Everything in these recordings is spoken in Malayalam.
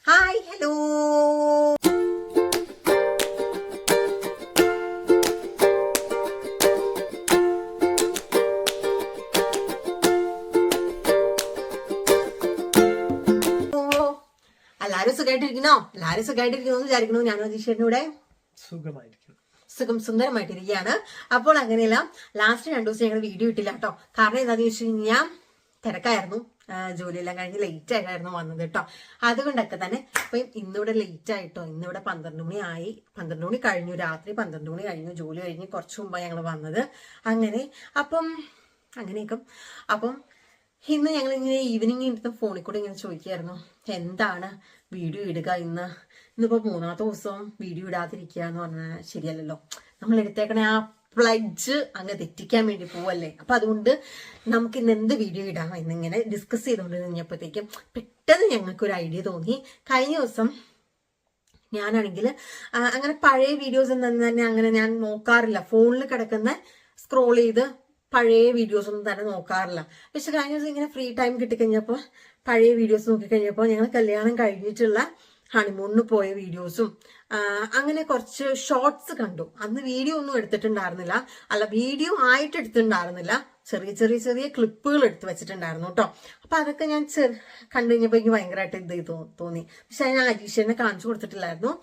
ഹായ് ഹലോ എല്ലാരും സുഖമായിട്ടിരിക്കണോ? എല്ലാരും സുഖമായിട്ടിരിക്കുന്നു വിചാരിക്കണു. ഞാനും അജീഷേട്ടനൂടെ സുന്ദരമായിട്ടിരിക്കുകയാണ്. അപ്പോൾ അങ്ങനെയല്ല, ലാസ്റ്റ് 2 ദിവസം ഞങ്ങൾ വീഡിയോ ഇട്ടില്ല കേട്ടോ. കാരണം എന്താണെന്ന് വെച്ച് കഴിഞ്ഞാൽ തിരക്കായിരുന്നു, ജോലിയെല്ലാം കഴിഞ്ഞ് ലേറ്റ് ആയിട്ടായിരുന്നു വന്നത് കേട്ടോ. അതുകൊണ്ടൊക്കെ തന്നെ ഇപ്പം ഇന്നിവിടെ ലേറ്റ് ആയിട്ടോ. ഇന്നിവിടെ 12 മണി ആയി, 12 മണി കഴിഞ്ഞു, രാത്രി 12 മണി കഴിഞ്ഞു. ജോലി കഴിഞ്ഞ് കുറച്ച് മുമ്പാണ് ഞങ്ങൾ വന്നത്. അങ്ങനെയൊക്കെ ഇന്ന് ഞങ്ങൾ ഇങ്ങനെ ഈവനിങ് എടുത്ത് ഫോണിൽ കൂടെ ഇങ്ങനെ ചോദിക്കായിരുന്നു, എന്താണ് വീഡിയോ ഇടുക ഇന്നിപ്പോ 3ാമത്തെ ദിവസം വീഡിയോ ഇടാതിരിക്കുക എന്ന് പറഞ്ഞാൽ ശരിയല്ലല്ലോ. നമ്മൾ എടുത്തേക്കണേ ആ പ്ലഡ്ജ് അങ്ങ് തെറ്റിക്കാൻ വേണ്ടി പോവല്ലേ. അപ്പൊ അതുകൊണ്ട് നമുക്ക് ഇന്ന് എന്ത് വീഡിയോ ഇടാം എന്നിങ്ങനെ ഡിസ്കസ് ചെയ്തുകൊണ്ട് കഴിഞ്ഞപ്പോഴത്തേക്കും പെട്ടെന്ന് ഞങ്ങൾക്കൊരു ഐഡിയ തോന്നി. കഴിഞ്ഞ ദിവസം ഞാനാണെങ്കിൽ അങ്ങനെ പഴയ വീഡിയോസ് ഒന്നും തന്നെ അങ്ങനെ ഞാൻ നോക്കാറില്ല. ഫോണിൽ കിടക്കുന്ന സ്ക്രോൾ ചെയ്ത് പഴയ വീഡിയോസ് ഒന്നും തന്നെ നോക്കാറില്ല. പക്ഷെ കഴിഞ്ഞ ദിവസം ഇങ്ങനെ ഫ്രീ ടൈം കിട്ടിക്കഴിഞ്ഞപ്പോൾ പഴയ വീഡിയോസ് നോക്കിക്കഴിഞ്ഞപ്പോൾ ഞങ്ങൾ കല്യാണം കഴിഞ്ഞിട്ടുള്ള ഹണിമൂണിന് പോയ വീഡിയോസും അങ്ങനെ കുറച്ച് ഷോർട്സ് കണ്ടു. അന്ന് വീഡിയോ ഒന്നും എടുത്തിട്ടുണ്ടായിരുന്നില്ല, വീഡിയോ ആയിട്ട് എടുത്തിട്ടുണ്ടായിരുന്നില്ല, ചെറിയ ചെറിയ ചെറിയ ക്ലിപ്പുകൾ എടുത്ത് വെച്ചിട്ടുണ്ടായിരുന്നു കേട്ടോ. അപ്പൊ അതൊക്കെ ഞാൻ കണ്ടു കഴിഞ്ഞപ്പോൾ എനിക്ക് ഭയങ്കരമായിട്ട് തോന്നി. പക്ഷെ ഞാൻ അജീഷേനെ കാണിച്ചു കൊടുത്തിട്ടില്ലായിരുന്നു.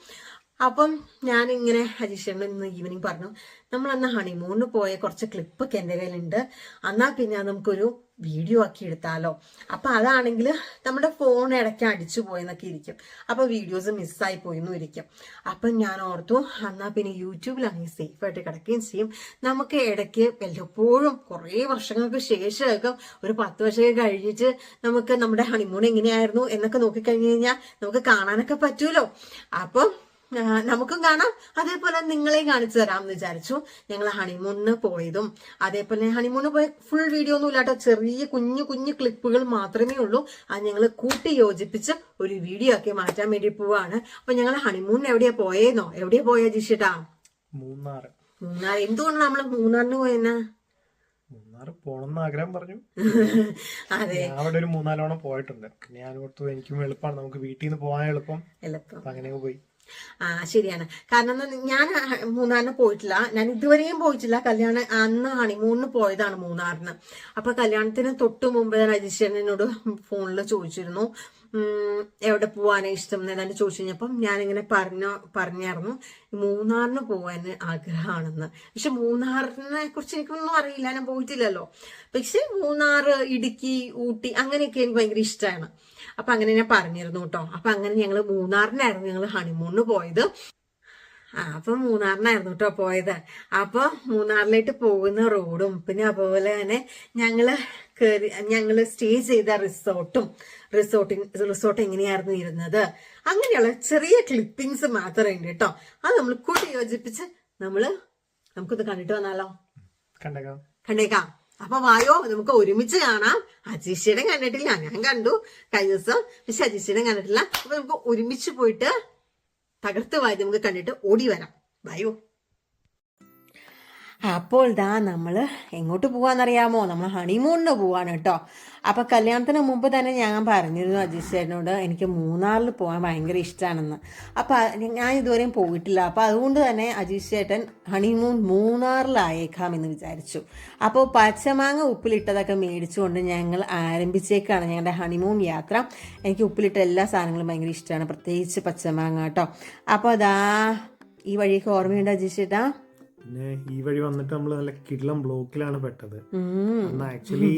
അപ്പം ഞാനിങ്ങനെ അജീഷേനോട് ഇന്ന് ഈവനിങ് പറഞ്ഞു, നമ്മൾ അന്ന് ഹണിമൂണിന് പോയ കുറച്ച് ക്ലിപ്പൊക്കെ എൻ്റെ കയ്യിലുണ്ട്, എന്നാൽ പിന്നെ നമുക്കൊരു വീഡിയോ ആക്കി എടുത്താലോ. അപ്പൊ അതാണെങ്കിൽ നമ്മുടെ ഫോൺ ഇടയ്ക്ക് അടിച്ചു പോയെന്നൊക്കെ ഇരിക്കും, അപ്പൊ വീഡിയോസ് മിസ്സായി പോയെന്നും ഇരിക്കും. അപ്പം ഞാൻ ഓർത്തു, എന്നാൽ പിന്നെ യൂട്യൂബിലാണെങ്കിൽ സേഫ് ആയിട്ട് കിടക്കുകയും ചെയ്യും. നമുക്ക് ഇടയ്ക്ക് വല്ലപ്പോഴും കുറേ വർഷങ്ങൾക്ക് ശേഷമൊക്കെ ഒരു 10 വർഷമൊക്കെ കഴിഞ്ഞിട്ട് നമുക്ക് നമ്മുടെ ഹണിമൂൺ എങ്ങനെയായിരുന്നു എന്നൊക്കെ നോക്കിക്കഴിഞ്ഞു കഴിഞ്ഞാൽ നമുക്ക് കാണാനൊക്കെ പറ്റൂലോ. അപ്പം നമുക്കും കാണാം, അതേപോലെ നിങ്ങളെയും കാണിച്ചു തരാമെന്ന് വിചാരിച്ചു. ഞങ്ങൾ ഹണിമൂണിന് പോയതും അതേപോലെ ഹണിമൂണിന് പോയ ഫുൾ വീഡിയോ ഒന്നും ഇല്ലാട്ടോ, ചെറിയ കുഞ്ഞു കുഞ്ഞു ക്ലിപ്പുകൾ മാത്രമേ ഉള്ളൂ. അത് ഞങ്ങൾ കൂട്ടി യോജിപ്പിച്ച് ഒരു വീഡിയോ ആക്കി മാറ്റാൻ വേണ്ടി പോവാണ്. അപ്പൊ ഞങ്ങൾ ഹണിമൂണിന് എവിടെയാ പോയ ജിഷേട്ടാ? മൂന്നാർ. എന്തുകൊണ്ട് നമ്മള് മൂന്നാറിന് പോയെന്നാ? മൂന്നാർ പോണെന്ന് ആഗ്രഹം പറഞ്ഞു. അതെ, അവിടെ ഒരു 3-4 പോയിട്ടുണ്ട്. ഞാൻ ഓർത്തു എനിക്കും എളുപ്പമാണ്, നമുക്ക് വീട്ടിൽ നിന്ന് പോകാൻ എളുപ്പം. അങ്ങനെ പോയി. ശരിയാണ്. കാരണം ഞാൻ മൂന്നാറിന് പോയിട്ടില്ല, ഞാൻ ഇതുവരെയും പോയിട്ടില്ല. അന്ന് ഹണിമൂണിന് പോയതാണ് മൂന്നാറിന്. അപ്പൊ കല്യാണത്തിന് തൊട്ട് മുമ്പ് ഞാൻ അജീഷേനോട് ഫോണിൽ ചോദിച്ചിരുന്നു എവിടെ പോവാനാ ഇഷ്ടം എന്നതിന് ചോദിച്ചു കഴിഞ്ഞപ്പം ഞാനിങ്ങനെ പറഞ്ഞായിരുന്നു മൂന്നാറിന് പോകാൻ ആഗ്രഹമാണെന്ന്. പക്ഷെ മൂന്നാറിനെ കുറിച്ച് എനിക്കൊന്നും അറിയില്ല, ഞാൻ പോയിട്ടില്ലല്ലോ. പക്ഷെ മൂന്നാർ, ഇടുക്കി, ഊട്ടി അങ്ങനെയൊക്കെ എനിക്ക് ഭയങ്കര ഇഷ്ടമാണ്. അപ്പൊ അങ്ങനെ ഞാൻ പറഞ്ഞിരുന്നു കേട്ടോ. അപ്പൊ അങ്ങനെ ഞങ്ങൾ മൂന്നാറിനായിരുന്നു ഞങ്ങൾ ഹണിമൂണിന് പോയത്. അപ്പൊ മൂന്നാറിനായിരുന്നു കേട്ടോ പോയത്. അപ്പൊ മൂന്നാറിലേക്ക് പോകുന്ന റോഡും പിന്നെ അതുപോലെ തന്നെ ഞങ്ങള് സ്റ്റേ ചെയ്ത റിസോർട്ട് എങ്ങനെയായിരുന്നു ഇരുന്നത്, അങ്ങനെയുള്ള ചെറിയ ക്ലിപ്പിങ്സ് മാത്രമേ ഉണ്ട് കേട്ടോ. അത് നമ്മൾ കൂട്ടി യോജിപ്പിച്ച് നമുക്കൊന്ന് കണ്ടിട്ട് വന്നാലോ? കണ്ടേക്കാം. അപ്പൊ വായോ, നമുക്ക് ഒരുമിച്ച് കാണാം. അജീഷയുടെ കണ്ടിട്ടില്ല, ഞാൻ കണ്ടു കഴിഞ്ഞ ദിവസം, പക്ഷെ അജീഷയുടെ കണ്ടിട്ടില്ല. അപ്പൊ നമുക്ക് ഒരുമിച്ച് പോയിട്ട് തകർത്ത് വായി നമുക്ക് കണ്ടിട്ട് ഓടി വരാം. വായോ. അപ്പോൾ നമ്മള് എങ്ങോട്ട് പോവാന്നറിയാമോ? നമ്മൾ ഹണിമൂണിന് പോവാണ് കേട്ടോ. അപ്പൊ കല്യാണത്തിന് മുമ്പ് തന്നെ ഞാൻ പറഞ്ഞിരുന്നു അജീഷേട്ടനോട് എനിക്ക് മൂന്നാറിൽ പോകാൻ ഭയങ്കര ഇഷ്ടമാണെന്ന്. അപ്പൊ ഞാൻ ഇതുവരെയും പോയിട്ടില്ല. അപ്പൊ അതുകൊണ്ട് തന്നെ അജീഷേട്ടൻ ഹണിമൂൺ മൂന്നാറിലായേക്കാം എന്ന് വിചാരിച്ചു. അപ്പോൾ പച്ചമാങ്ങ ഉപ്പിലിട്ടതൊക്കെ മേടിച്ചുകൊണ്ട് ഞങ്ങൾ ആരംഭിച്ചേക്കാണ് ഞങ്ങളുടെ ഹണിമൂൺ യാത്ര. എനിക്ക് ഉപ്പിലിട്ട എല്ലാ സാധനങ്ങളും ഭയങ്കര ഇഷ്ടമാണ്, പ്രത്യേകിച്ച് പച്ചമാങ്ങ കേട്ടോ. അപ്പൊ ഈ വഴിയൊക്കെ ഓർമ്മയുണ്ട് അജീഷേട്ടാ? പിന്നെ ഈ വഴി വന്നിട്ട് നമ്മൾ നല്ല കിടിലം ബ്ലോക്കിലാണ് പെട്ടത്. ആക്ച്വലി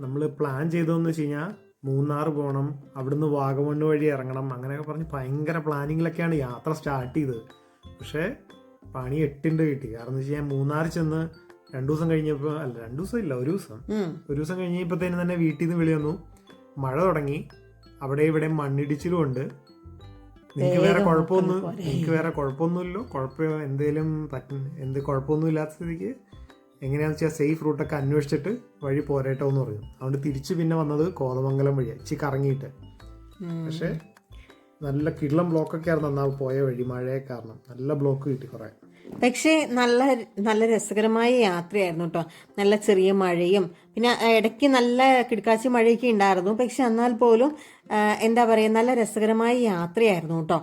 നമ്മൾ പ്ലാൻ ചെയ്തതെന്ന് വെച്ച് കഴിഞ്ഞാൽ മൂന്നാർ പോകണം, അവിടുന്ന് വാഗമണ്ണ് വഴി ഇറങ്ങണം, അങ്ങനെയൊക്കെ പറഞ്ഞ് ഭയങ്കര പ്ലാനിങ്ങിലൊക്കെയാണ് യാത്ര സ്റ്റാർട്ട് ചെയ്തത്. പക്ഷെ പണി 8 കിട്ടി. കാരണം എന്ന് വെച്ച് കഴിഞ്ഞാൽ മൂന്നാർ ചെന്ന് 2 ദിവസം കഴിഞ്ഞപ്പോൾ, 2 ദിവസം ഇല്ല, ഒരു ദിവസം കഴിഞ്ഞപ്പോഴത്തേനും തന്നെ വീട്ടിൽ നിന്ന് വിളി വന്നു, മഴ തുടങ്ങി, അവിടെ ഇവിടെ മണ്ണിടിച്ചിലും ഉണ്ട്. എനിക്ക് വേറെ കുഴപ്പമൊന്നുമില്ലല്ലോ, കുഴപ്പമൊന്നും ഇല്ലാത്ത സ്ഥിതിക്ക് എങ്ങനെയാന്ന് വെച്ചാൽ സേഫ് റൂട്ടൊക്കെ അന്വേഷിച്ചിട്ട് വഴി പോരേട്ടോ എന്ന് പറഞ്ഞു. അതുകൊണ്ട് തിരിച്ച് പിന്നെ വന്നത് കോതമംഗലം വഴിയാണ്, ഇച്ചിരി കറങ്ങിയിട്ട്. പക്ഷെ നല്ല കിള്ളം ബ്ലോക്കൊക്കെ ആയിരുന്നു അന്നാ പോയ വഴി, മഴയെ കാരണം നല്ല ബ്ലോക്ക് കിട്ടി കുറെ. പക്ഷേ നല്ല നല്ല രസകരമായ യാത്രയായിരുന്നു കേട്ടോ. നല്ല ചെറിയ മഴയും പിന്നെ ഇടയ്ക്ക് നല്ല കിടക്കാച്ചി മഴയൊക്കെ ഉണ്ടായിരുന്നു. പക്ഷെ എന്നാൽ പോലും എന്താ പറയുക, നല്ല രസകരമായ യാത്രയായിരുന്നു കേട്ടോ.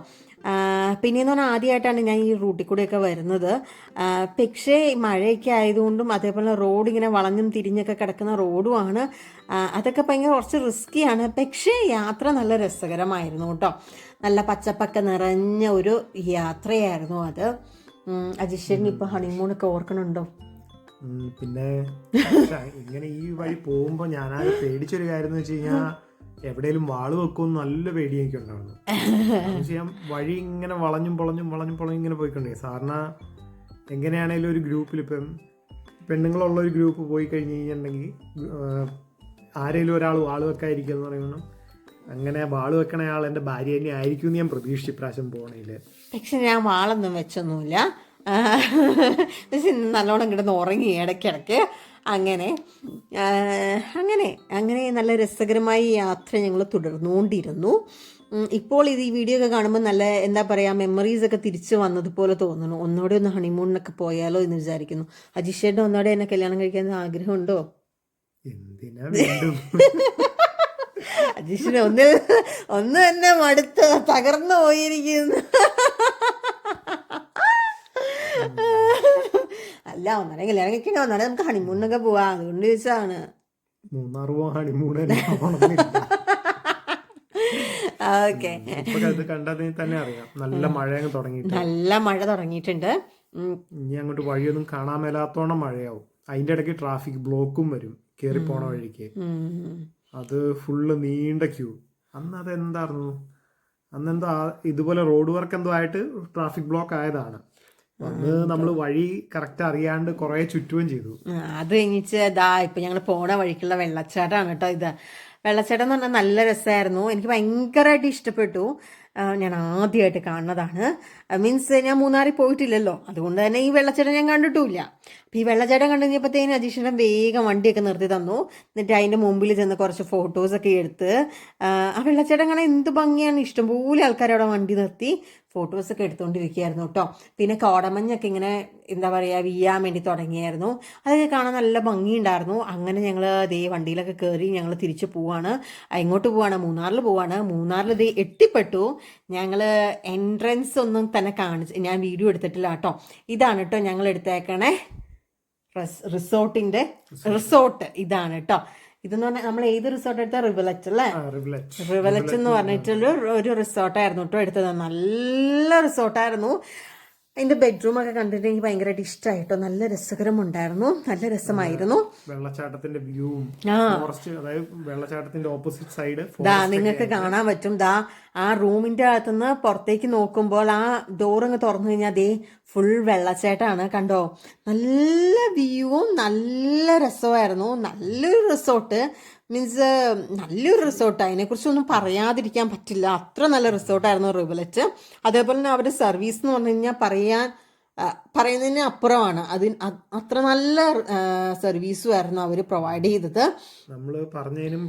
പിന്നെയെന്ന് പറഞ്ഞാൽ ആദ്യമായിട്ടാണ് ഞാൻ ഈ റൂട്ടിൽ കൂടെയൊക്കെ വരുന്നത്. പക്ഷേ മഴയൊക്കെ ആയതുകൊണ്ടും അതേപോലെ റോഡ് ഇങ്ങനെ വളഞ്ഞും തിരിഞ്ഞൊക്കെ കിടക്കുന്ന റോഡുമാണ്. അതൊക്കെ ഭയങ്കര കുറച്ച് റിസ്ക്കിയാണ്. പക്ഷേ യാത്ര നല്ല രസകരമായിരുന്നു കേട്ടോ. നല്ല പച്ചപ്പൊക്കെ നിറഞ്ഞ ഒരു യാത്രയായിരുന്നു അത്. അജിഷേട്ടൻ ഇപ്പൊ ഹണിമൂണൊക്കെ ഓർക്കണുണ്ടോ? പിന്നെ ഇങ്ങനെ ഈ വഴി പോകുമ്പോ ഞാനാകെ പേടിച്ചൊരു കാര്യം എന്ന് വെച്ച് കഴിഞ്ഞാൽ എവിടെയെങ്കിലും വാള് വെക്കുമെന്ന് നല്ല പേടി എനിക്ക് ഉണ്ടാവുന്നു. ഞാൻ വഴി ഇങ്ങനെ വളഞ്ഞും പൊളഞ്ഞും ഇങ്ങനെ പോയിക്കൊണ്ടേ. സാധാരണ എങ്ങനെയാണേലും ഒരു ഗ്രൂപ്പിൽ ഇപ്പം പെണ്ണുങ്ങളുള്ള ഒരു ഗ്രൂപ്പ് പോയി കഴിഞ്ഞ് കഴിഞ്ഞിട്ടുണ്ടെങ്കിൽ ആരെങ്കിലും ഒരാൾ വാള് വെക്കാതിരിക്കുക എന്ന് പറയുമ്പോൾ അങ്ങനെ വാള് വെക്കണ ആൾ എൻ്റെ ഭാര്യ തന്നെ ആയിരിക്കും എന്ന് ഞാൻ പ്രതീക്ഷിച്ചു ഇപ്രാവശ്യം പോകണേല്. പക്ഷെ ഞാൻ വാളൊന്നും വെച്ചൊന്നുമില്ല. നല്ലോണം കിടന്ന് ഉറങ്ങി ഇടയ്ക്കിടയ്ക്ക്. അങ്ങനെ നല്ല രസകരമായ യാത്ര ഞങ്ങൾ തുടർന്നുകൊണ്ടിരുന്നു. ഇപ്പോൾ ഇത് ഈ വീഡിയോ ഒക്കെ കാണുമ്പോൾ നല്ല എന്താ പറയുക, മെമ്മറീസ് ഒക്കെ തിരിച്ചു വന്നതുപോലെ തോന്നുന്നു. ഒന്നോടെ ഒന്ന് ഹണിമൂണിനൊക്കെ പോയാലോ എന്ന് വിചാരിക്കുന്നു. അജിഷേട്ടൻ ഒന്നോടെ എന്നെ കല്യാണം കഴിക്കാൻ ആഗ്രഹമുണ്ടോ? അജിഷന് ഒന്ന് തന്നെ മടുത്ത് തകർന്നു പോയിരിക്കുന്നു. അല്ല, ഒന്നര കല്യാണം കഴിക്കണോ, ഒന്നര നമുക്ക് ഹണിമൂണിനൊക്കെ പോവാ, അതുകൊണ്ട് ചോദിച്ചാണ്. മൂന്നാർ പോവാ ഹണിമൂൺ ഓക്കെ. തന്നെ അറിയാം നല്ല മഴ തുടങ്ങിയിട്ടുണ്ട്. ഇനി അങ്ങോട്ട് വഴിയൊന്നും കാണാൻ മേലാത്തോണം മഴയാവും. അതിന്റെ ഇടയ്ക്ക് ട്രാഫിക് ബ്ലോക്കും വരും കേറി പോണ വഴിക്ക്. അത് ഫുള്ള് നീണ്ട ക്യൂ. അന്ന് അതെന്തായിരുന്നു, അന്നെന്തോ ഇതുപോലെ റോഡ് വർക്ക് എന്തോ ആയിട്ട് ട്രാഫിക് ബ്ലോക്ക് ആയതാണ്. അന്ന് നമ്മൾ വഴി കറക്റ്റ് അറിയാണ്ട് കുറെ ചുറ്റുകയും ചെയ്തു. അത് കഴിഞ്ഞിട്ട് ഇപ്പൊ ഞങ്ങൾ പോണ വഴിക്കുള്ള വെള്ളച്ചാട്ടമാണ് കേട്ടോ. ഇത് വെള്ളച്ചാട്ടം എന്ന് പറഞ്ഞാൽ നല്ല രസമായിരുന്നു. എനിക്ക് ഭയങ്കരമായിട്ട് ഇഷ്ടപ്പെട്ടു. ഞാൻ ആദ്യമായിട്ട് കാണുന്നതാണ്. മീൻസ് ഞാൻ മൂന്നാറിൽ പോയിട്ടില്ലല്ലോ, അതുകൊണ്ട് തന്നെ ഈ വെള്ളച്ചാട്ടം ഞാൻ കണ്ടിട്ടുമില്ല. അപ്പോൾ ഈ വെള്ളച്ചാട്ടം കണ്ടു കഴിഞ്ഞപ്പോഴത്തേന് അജീഷനെ വേഗം വണ്ടിയൊക്കെ നിർത്തി തന്നു. എന്നിട്ട് അതിൻ്റെ മുമ്പിൽ ചെന്ന് കുറച്ച് ഫോട്ടോസൊക്കെ എടുത്ത്, ആ വെള്ളച്ചാട്ടം കാണാൻ എന്ത് ഭംഗിയാണ്. ഇഷ്ടംപോലെ ആൾക്കാർ അവിടെ വണ്ടി നിർത്തി ഫോട്ടോസൊക്കെ എടുത്തുകൊണ്ടിരിക്കുകയായിരുന്നു കേട്ടോ. പിന്നെ കോടമഞ്ഞൊക്കെ ഇങ്ങനെ എന്താ പറയുക വീയാൻ വേണ്ടി തുടങ്ങിയായിരുന്നു. അതൊക്കെ കാണാൻ നല്ല ഭംഗിയുണ്ടായിരുന്നു. അങ്ങനെ ഞങ്ങൾ ദേ വണ്ടിയിലൊക്കെ കയറി ഞങ്ങൾ തിരിച്ചു പോവാണ്. എങ്ങോട്ട് പോവാണ്? മൂന്നാറിൽ പോവാണ്. മൂന്നാറിൽ ദേ എത്തിപ്പെട്ടു. ഞങ്ങൾ എൻട്രൻസ് ഒന്നും തന്നെ ഞാൻ വീഡിയോ എടുത്തിട്ടില്ല കേട്ടോ. ഇതാണ് കേട്ടോ ഞങ്ങൾ എടുത്തേക്കണേ റിസോർട്ട് ഇതാണ് കേട്ടോ. ഇതെന്ന് പറഞ്ഞാൽ നമ്മൾ ഏത് റിസോർട്ട് എടുത്താൽ റിവലറ്റ് അല്ലേ? റിവലറ്റ് എന്ന് പറഞ്ഞിട്ടുള്ള ഒരു റിസോർട്ടായിരുന്നു കേട്ടോ എടുത്തത്. നല്ല റിസോർട്ടായിരുന്നു. അതിന്റെ ബെഡ്റൂം ഒക്കെ കണ്ടിട്ട് എനിക്ക് ഭയങ്കരമായിട്ട് ഇഷ്ടമായിട്ടോ. നല്ല രസകരമുണ്ടായിരുന്നു, നല്ല രസമായിരുന്നു. വെള്ളച്ചാട്ടത്തിന്റെ വ്യൂവും വെള്ളച്ചാട്ടത്തിന്റെ ഓപ്പോസിറ്റ് സൈഡ് നിങ്ങൾക്ക് കാണാൻ പറ്റും. ആ റൂമിന്റെ അകത്തുനിന്ന് പുറത്തേക്ക് നോക്കുമ്പോൾ ആ ഡോറങ്ങ് തുറന്നു കഴിഞ്ഞാൽ അതേ ഫുൾ വെള്ളച്ചാട്ടമാണ്. കണ്ടോ, നല്ല വ്യൂവും നല്ല രസമായിരുന്നു. നല്ലൊരു റിസോർട്ട്, മീൻസ് നല്ലൊരു റിസോർട്ട്. അതിനെക്കുറിച്ചൊന്നും പറയാതിരിക്കാൻ പറ്റില്ല, അത്ര നല്ല റിസോർട്ടായിരുന്നു റിവലറ്റ്. അതേപോലെ തന്നെ അവരുടെ സർവീസ് എന്ന് പറഞ്ഞു കഴിഞ്ഞാൽ പറയുന്നതിന് അപ്പുറമാണ്. അത്ര നല്ല സർവീസും ആയിരുന്നു അവർ പ്രൊവൈഡ് ചെയ്തത്. നമ്മള് പറഞ്ഞതിനും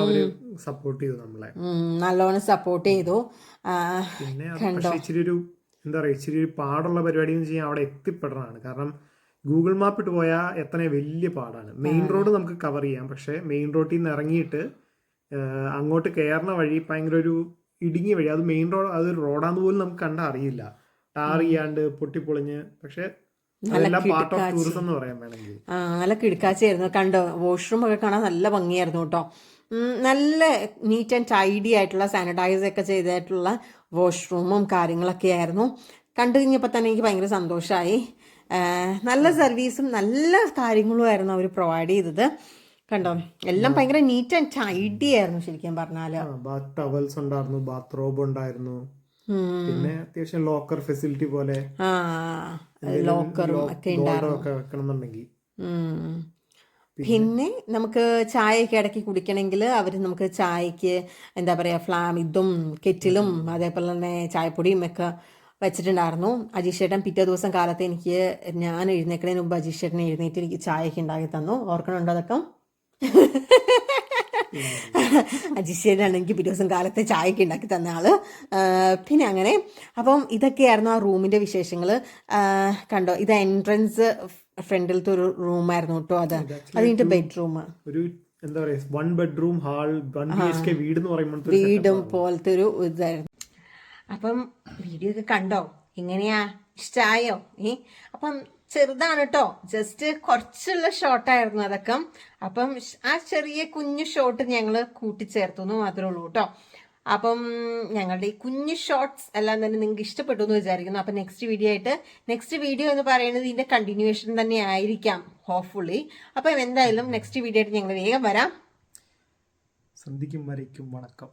അവര് സപ്പോർട്ട് ചെയ്തു നമ്മളെ, നല്ലോണം സപ്പോർട്ട് ചെയ്തു. പിന്നെ ഇച്ചിരി ഒരു പാടുള്ള പരിപാടി എന്ന് വെച്ചാൽ അവിടെ എത്തിപ്പെടണമാണ്. കാരണം ഗൂഗിൾ മാപ്പ് ഇട്ട് പോയാൽ എത്ര വലിയ പാടാണ്. മെയിൻ റോഡ് നമുക്ക് കവർ ചെയ്യാം, പക്ഷെ മെയിൻ റോഡിൽ നിന്ന് ഇറങ്ങിയിട്ട് അങ്ങോട്ട് കയറുന്ന വഴി ഭയങ്കര ഒരു ഇടുങ്ങിയ വഴി. അത് മെയിൻ റോഡ്, അത് റോഡാന്ന് പോലും നമുക്ക് കണ്ടാൽ അറിയില്ല. ടാർ ചെയ്യാണ്ട് പൊട്ടിപ്പൊളിഞ്ഞ്, പക്ഷെ പാർട്ട് ഓഫ് ടൂറിസം എന്ന് പറയാൻ വേണമെങ്കിൽ നല്ല കിടക്കാച്ചയായിരുന്നു. കണ്ടോ, വാഷ്റൂം ഒക്കെ കാണാൻ നല്ല ഭംഗിയായിരുന്നു കേട്ടോ. നല്ല നീറ്റ് ആൻഡ് ടൈഡി ആയിട്ടുള്ള സാനിറ്റൈസ് ഒക്കെ ചെയ്തിട്ടുള്ള വാഷ്റൂമും കാര്യങ്ങളൊക്കെ ആയിരുന്നു. കണ്ടു കഴിഞ്ഞപ്പോൾ തന്നെ എനിക്ക് ഭയങ്കര സന്തോഷമായി. നല്ല സർവീസും നല്ല കാര്യങ്ങളും ആയിരുന്നു അവർ പ്രൊവൈഡ് ചെയ്തത്. കണ്ടോ, എല്ലാം ഭയങ്കര നീറ്റ് ആൻഡ് ടൈഡി ആയിരുന്നു ശരിക്കും പറഞ്ഞാല്. ബാത്ത് ടവൽസ് ഉണ്ടായിരുന്നു, ബാത്ത് റോബ് ഉണ്ടായിരുന്നു, പിന്നെ അത്യാവശ്യം ലോക്കർ ഫെസിലിറ്റി പോലെ ലോക്കറും ഒക്കെ വെക്കണമെന്നുണ്ടെങ്കിൽ. പിന്നെ നമുക്ക് ചായയൊക്കെ ഇടയ്ക്ക് കുടിക്കണമെങ്കിൽ അവർ നമുക്ക് ചായക്ക് എന്താ പറയുക ഇതും കെറ്റിലും അതേപോലെ തന്നെ ചായപ്പൊടിയും ഒക്കെ വെച്ചിട്ടുണ്ടായിരുന്നു. അജീഷേട്ടൻ പിറ്റേ ദിവസം കാലത്ത് ഞാൻ എഴുന്നേക്കുന്നതിന് മുമ്പ് അജീഷേട്ടനെ എഴുന്നേറ്റ് എനിക്ക് ചായയൊക്കെ ഉണ്ടാക്കി തന്നു. ഓർക്കണുണ്ടോ അതൊക്കെ? അജിശ്ശേരിയാണ് എനിക്ക് പിറ്റേ ദിവസം കാലത്തെ ചായയൊക്കെ ഉണ്ടാക്കി തന്ന ആള്. പിന്നെ അങ്ങനെ അപ്പം ഇതൊക്കെയായിരുന്നു ആ റൂമിന്റെ വിശേഷങ്ങൾ. കണ്ടോ, ഇത് എൻട്രൻസ് ഫ്രണ്ടിലത്തെ ഒരു റൂമായിരുന്നു കേട്ടോ. അതിന്റെ ബെഡ്റൂം, ഒരു എന്താ പറയാ 1 ബെഡ്റൂം ഹാൾ 1 BHK വീട് എന്ന് പറയുമ്പോൾ വീടും പോലത്തെ ഒരു ഇതായിരുന്നു. അപ്പം വീഡിയോ ഒക്കെ കണ്ടോ, എങ്ങനെയാ, ഇഷ്ടായോ? അപ്പം ചെറുതാണ് കേട്ടോ, ജസ്റ്റ് കുറച്ചുള്ള ഷോട്ടായിരുന്നു അതൊക്കെ. അപ്പം ആ ചെറിയ കുഞ്ഞു ഷോട്ട് ഞങ്ങൾ കൂട്ടിച്ചേർത്തു എന്ന് മാത്രമേ ഉള്ളൂ കേട്ടോ. അപ്പം ഞങ്ങളുടെ ഈ കുഞ്ഞു ഷോർട്സ് എല്ലാം തന്നെ നിങ്ങൾക്ക് ഇഷ്ടപ്പെട്ടു എന്ന് വിചാരിക്കുന്നു. അപ്പം നെക്സ്റ്റ് വീഡിയോ എന്ന് പറയുന്നത് ഇതിന്റെ കണ്ടിന്യൂവേഷൻ തന്നെ ആയിരിക്കാം ഹോപ്പ്ഫുള്ളി. അപ്പം എന്തായാലും നെക്സ്റ്റ് വീഡിയോ ആയിട്ട് ഞങ്ങൾ വേഗം വരാം. സന്ധിക്കും വരയ്ക്കും വണക്കം.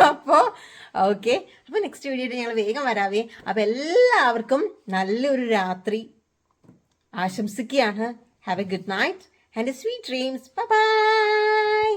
അപ്പോൾ ഓക്കെ, അപ്പോൾ നെക്സ്റ്റ് വീഡിയോ ആയിട്ട് ഞങ്ങൾ വേഗം വരാവേ. അപ്പോൾ എല്ലാവർക്കും നല്ലൊരു രാത്രി ആശംസിക്കുകയാണ്. Have A good night and sweet dreams. Bye bye.